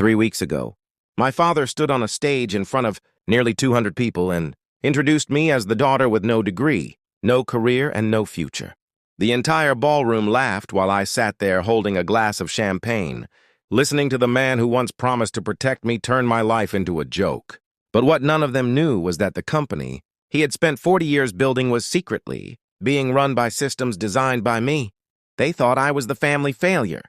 3 weeks ago, my father stood on a stage in front of nearly 200 people and introduced me as the daughter with no degree, no career, and no future. The entire ballroom laughed while I sat there holding a glass of champagne, listening to the man who once promised to protect me turn my life into a joke. But what none of them knew was that the company he had spent 40 years building was secretly being run by systems designed by me. They thought I was the family failure,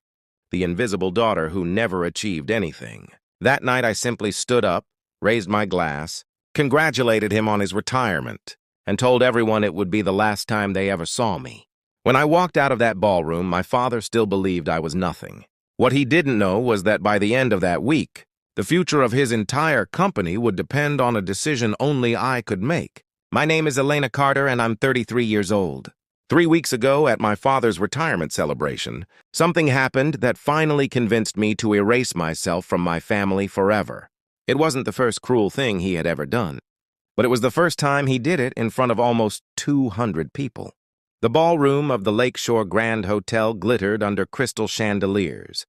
the invisible daughter who never achieved anything. That night I simply stood up, raised my glass, congratulated him on his retirement, and told everyone it would be the last time they ever saw me. When I walked out of that ballroom, my father still believed I was nothing. What he didn't know was that by the end of that week, the future of his entire company would depend on a decision only I could make. My name is Elena Carter, and I'm 33 years old. 3 weeks ago, at my father's retirement celebration, something happened that finally convinced me to erase myself from my family forever. It wasn't the first cruel thing he had ever done, but it was the first time he did it in front of almost 200 people. The ballroom of the Lakeshore Grand Hotel glittered under crystal chandeliers,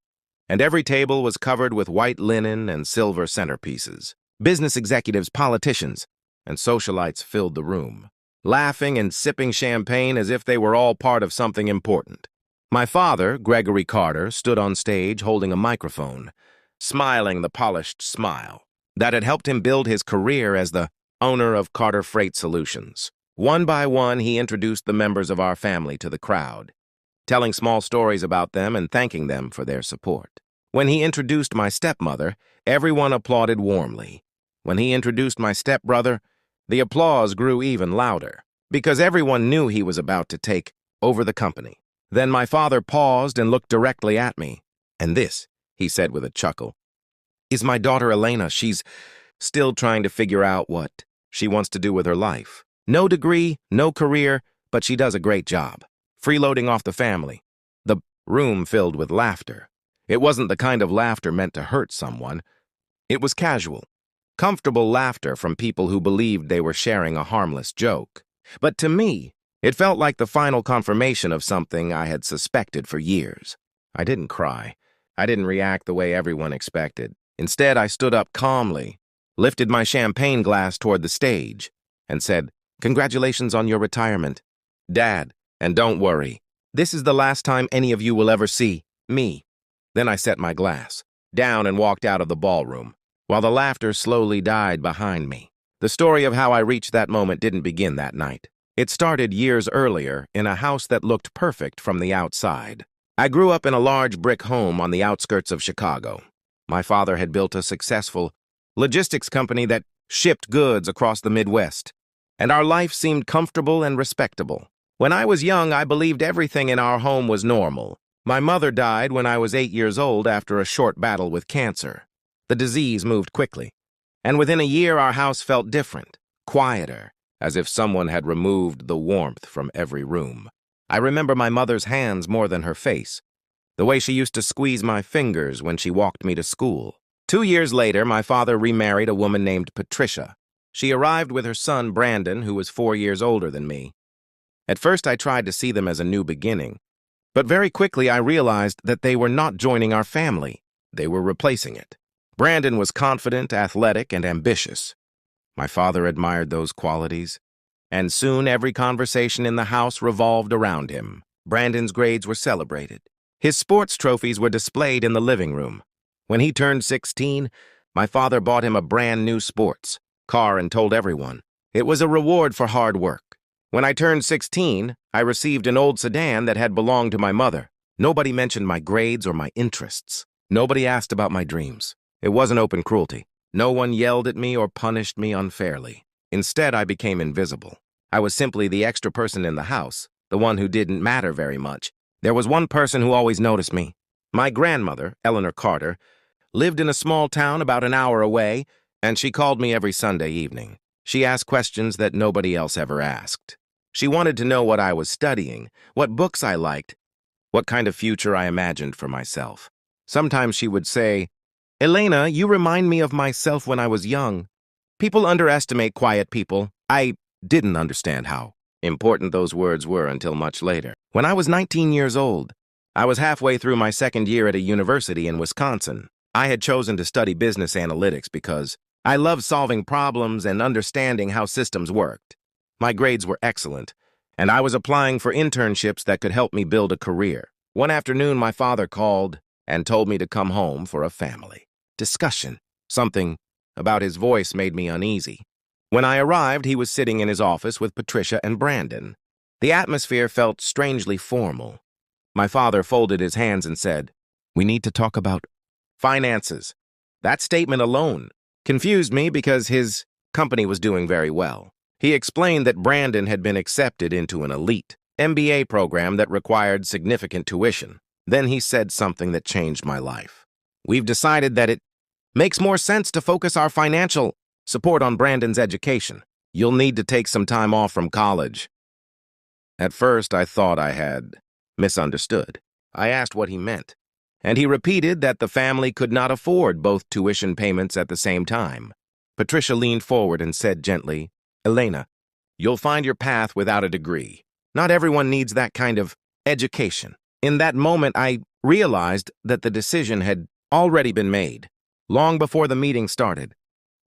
and every table was covered with white linen and silver centerpieces. Business executives, politicians, and socialites filled the room, laughing and sipping champagne as if they were all part of something important. My father, Gregory Carter, stood on stage holding a microphone, smiling the polished smile that had helped him build his career as the owner of Carter Freight Solutions. One by one, he introduced the members of our family to the crowd, telling small stories about them and thanking them for their support. When he introduced my stepmother, everyone applauded warmly. When he introduced my stepbrother, the applause grew even louder, because everyone knew he was about to take over the company. Then my father paused and looked directly at me. "And this," he said with a chuckle, "is my daughter Elena. She's still trying to figure out what she wants to do with her life. No degree, no career, but she does a great job, freeloading off the family." The room filled with laughter. It wasn't the kind of laughter meant to hurt someone. It was casual, comfortable laughter from people who believed they were sharing a harmless joke. But to me, it felt like the final confirmation of something I had suspected for years. I didn't cry. I didn't react the way everyone expected. Instead, I stood up calmly, lifted my champagne glass toward the stage, and said, "Congratulations on your retirement, Dad, and don't worry. This is the last time any of you will ever see me." Then I set my glass down and walked out of the ballroom, while the laughter slowly died behind me. The story of how I reached that moment didn't begin that night. It started years earlier in a house that looked perfect from the outside. I grew up in a large brick home on the outskirts of Chicago. My father had built a successful logistics company that shipped goods across the Midwest, and our life seemed comfortable and respectable. When I was young, I believed everything in our home was normal. My mother died when I was 8 years old after a short battle with cancer. The disease moved quickly, and within a year our house felt different, quieter, as if someone had removed the warmth from every room. I remember my mother's hands more than her face, the way she used to squeeze my fingers when she walked me to school. 2 years later, my father remarried a woman named Patricia. She arrived with her son, Brandon, who was 4 years older than me. At first, I tried to see them as a new beginning, but very quickly I realized that they were not joining our family. They were replacing it. Brandon was confident, athletic, and ambitious. My father admired those qualities, and soon every conversation in the house revolved around him. Brandon's grades were celebrated. His sports trophies were displayed in the living room. When he turned 16, my father bought him a brand new sports car and told everyone it was a reward for hard work. When I turned 16, I received an old sedan that had belonged to my mother. Nobody mentioned my grades or my interests. Nobody asked about my dreams. It wasn't open cruelty. No one yelled at me or punished me unfairly. Instead, I became invisible. I was simply the extra person in the house, the one who didn't matter very much. There was one person who always noticed me. My grandmother, Elena Carter, lived in a small town about an hour away, and she called me every Sunday evening. She asked questions that nobody else ever asked. She wanted to know what I was studying, what books I liked, what kind of future I imagined for myself. Sometimes she would say, "Elena, you remind me of myself when I was young." People underestimate quiet people. I didn't understand how important those words were until much later. When I was 19 years old, I was halfway through my second year at a university in Wisconsin. I had chosen to study business analytics because I loved solving problems and understanding how systems worked. My grades were excellent, and I was applying for internships that could help me build a career. One afternoon, my father called and told me to come home for a family discussion. Something about his voice made me uneasy. When I arrived, he was sitting in his office with Patricia and Brandon. The atmosphere felt strangely formal. My father folded his hands and said, "We need to talk about finances." That statement alone confused me because his company was doing very well. He explained that Brandon had been accepted into an elite MBA program that required significant tuition. Then he said something that changed my life. "We've decided that it makes more sense to focus our financial support on Brandon's education. You'll need to take some time off from college." At first, I thought I had misunderstood. I asked what he meant, and he repeated that the family could not afford both tuition payments at the same time. Patricia leaned forward and said gently, "Elena, you'll find your path without a degree. Not everyone needs that kind of education." In that moment, I realized that the decision had already been made, long before the meeting started.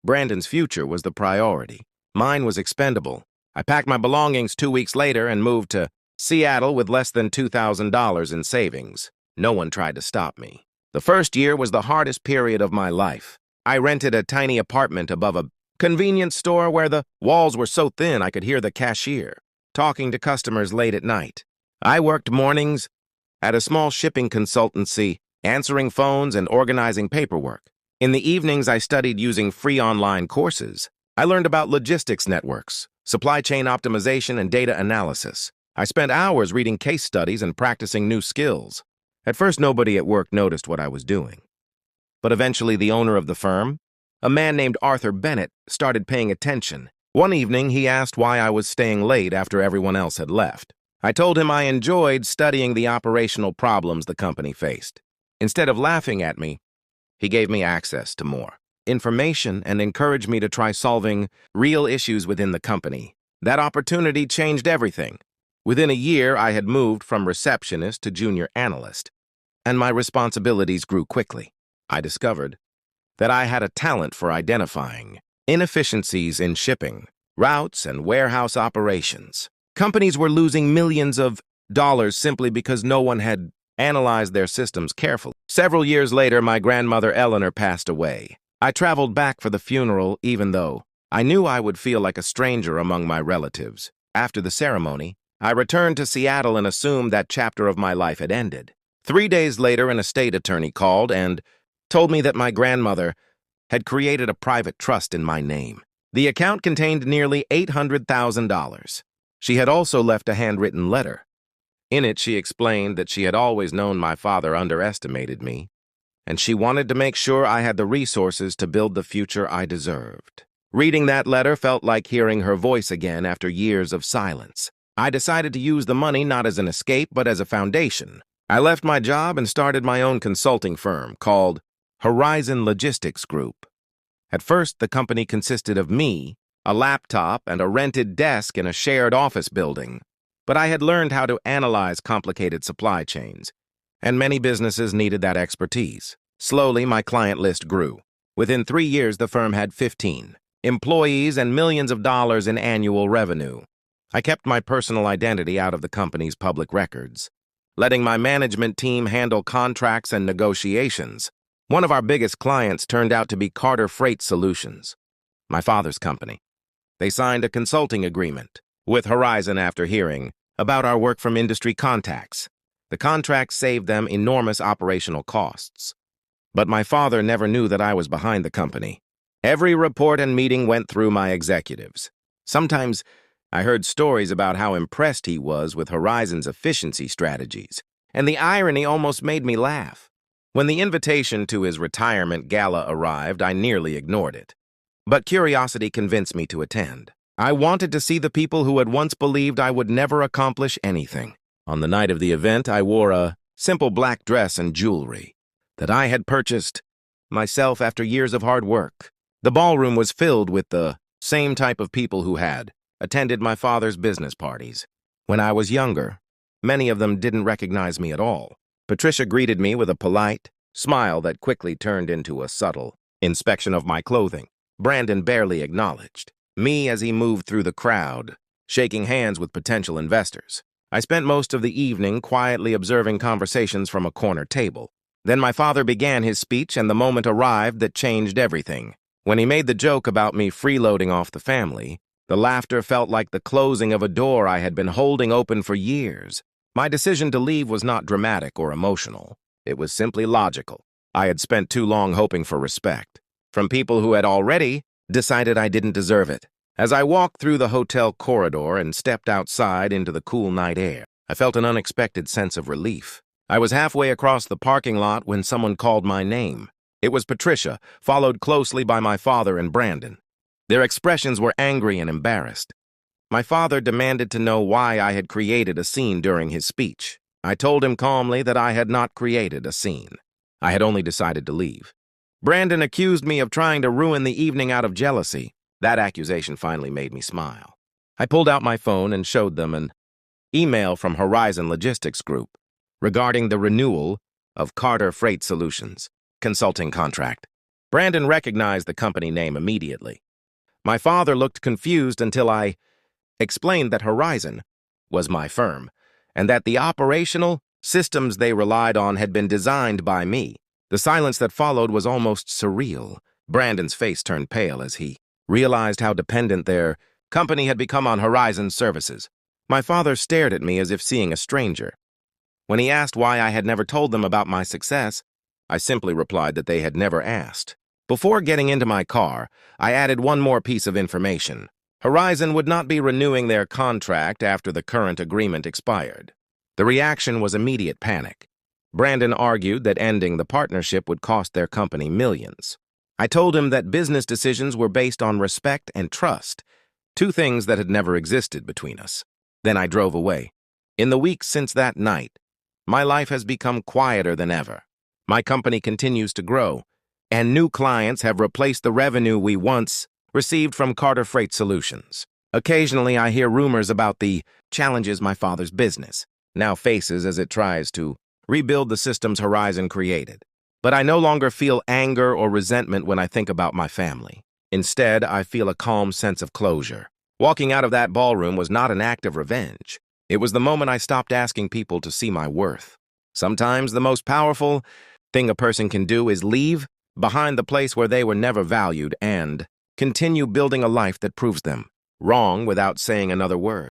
Brandon's future was the priority. Mine was expendable. I packed my belongings 2 weeks later and moved to Seattle with less than $2,000 in savings. No one tried to stop me. The first year was the hardest period of my life. I rented a tiny apartment above a convenience store where the walls were so thin I could hear the cashier talking to customers late at night. I worked mornings at a small shipping consultancy, answering phones and organizing paperwork. In the evenings, I studied using free online courses. I learned about logistics networks, supply chain optimization, and data analysis. I spent hours reading case studies and practicing new skills. At first, nobody at work noticed what I was doing. But eventually, the owner of the firm, a man named Arthur Bennett, started paying attention. One evening, he asked why I was staying late after everyone else had left. I told him I enjoyed studying the operational problems the company faced. Instead of laughing at me, he gave me access to more information and encouraged me to try solving real issues within the company. That opportunity changed everything. Within a year, I had moved from receptionist to junior analyst, and my responsibilities grew quickly. I discovered that I had a talent for identifying inefficiencies in shipping, routes, and warehouse operations. Companies were losing millions of dollars simply because no one had analyzed their systems carefully. Several years later, my grandmother Eleanor passed away. I traveled back for the funeral even though I knew I would feel like a stranger among my relatives. After the ceremony, I returned to Seattle and assumed that chapter of my life had ended. 3 days later, an estate attorney called and told me that my grandmother had created a private trust in my name. The account contained nearly $800,000. She had also left a handwritten letter. In it, she explained that she had always known my father underestimated me, and she wanted to make sure I had the resources to build the future I deserved. Reading that letter felt like hearing her voice again after years of silence. I decided to use the money not as an escape, but as a foundation. I left my job and started my own consulting firm called Horizon Logistics Group. At first, the company consisted of me, a laptop, and a rented desk in a shared office building. But I had learned how to analyze complicated supply chains, and many businesses needed that expertise. Slowly, my client list grew. Within 3 years, the firm had 15 employees and millions of dollars in annual revenue. I kept my personal identity out of the company's public records, letting my management team handle contracts and negotiations. One of our biggest clients turned out to be Carter Freight Solutions, my father's company. They signed a consulting agreement with Horizon after hearing about our work from industry contacts. The contract saved them enormous operational costs. But my father never knew that I was behind the company. Every report and meeting went through my executives. Sometimes I heard stories about how impressed he was with Horizon's efficiency strategies, and the irony almost made me laugh. When the invitation to his retirement gala arrived, I nearly ignored it. But curiosity convinced me to attend. I wanted to see the people who had once believed I would never accomplish anything. On the night of the event, I wore a simple black dress and jewelry that I had purchased myself after years of hard work. The ballroom was filled with the same type of people who had attended my father's business parties. When I was younger, many of them didn't recognize me at all. Patricia greeted me with a polite, smile that quickly turned into a subtle inspection of my clothing. Brandon barely acknowledged me as he moved through the crowd, shaking hands with potential investors. I spent most of the evening quietly observing conversations from a corner table. Then my father began his speech, and the moment arrived that changed everything. When he made the joke about me freeloading off the family, the laughter felt like the closing of a door I had been holding open for years. My decision to leave was not dramatic or emotional. It was simply logical. I had spent too long hoping for respect from people who had already decided I didn't deserve it. As I walked through the hotel corridor and stepped outside into the cool night air, I felt an unexpected sense of relief. I was halfway across the parking lot when someone called my name. It was Patricia, followed closely by my father and Brandon. Their expressions were angry and embarrassed. My father demanded to know why I had created a scene during his speech. I told him calmly that I had not created a scene. I had only decided to leave. Brandon accused me of trying to ruin the evening out of jealousy. That accusation finally made me smile. I pulled out my phone and showed them an email from Horizon Logistics Group regarding the renewal of Carter Freight Solutions consulting contract. Brandon recognized the company name immediately. My father looked confused until I explained that Horizon was my firm and that the operational systems they relied on had been designed by me. The silence that followed was almost surreal. Brandon's face turned pale as he realized how dependent their company had become on Horizon's services. My father stared at me as if seeing a stranger. When he asked why I had never told them about my success, I simply replied that they had never asked. Before getting into my car, I added one more piece of information. Horizon would not be renewing their contract after the current agreement expired. The reaction was immediate panic. Brandon argued that ending the partnership would cost their company millions. I told him that business decisions were based on respect and trust, two things that had never existed between us. Then I drove away. In the weeks since that night, my life has become quieter than ever. My company continues to grow, and new clients have replaced the revenue we once received from Carter Freight Solutions. Occasionally, I hear rumors about the challenges my father's business now faces as it tries to rebuild the systems Horizon created. But I no longer feel anger or resentment when I think about my family. Instead, I feel a calm sense of closure. Walking out of that ballroom was not an act of revenge. It was the moment I stopped asking people to see my worth. Sometimes the most powerful thing a person can do is leave behind the place where they were never valued and continue building a life that proves them wrong without saying another word.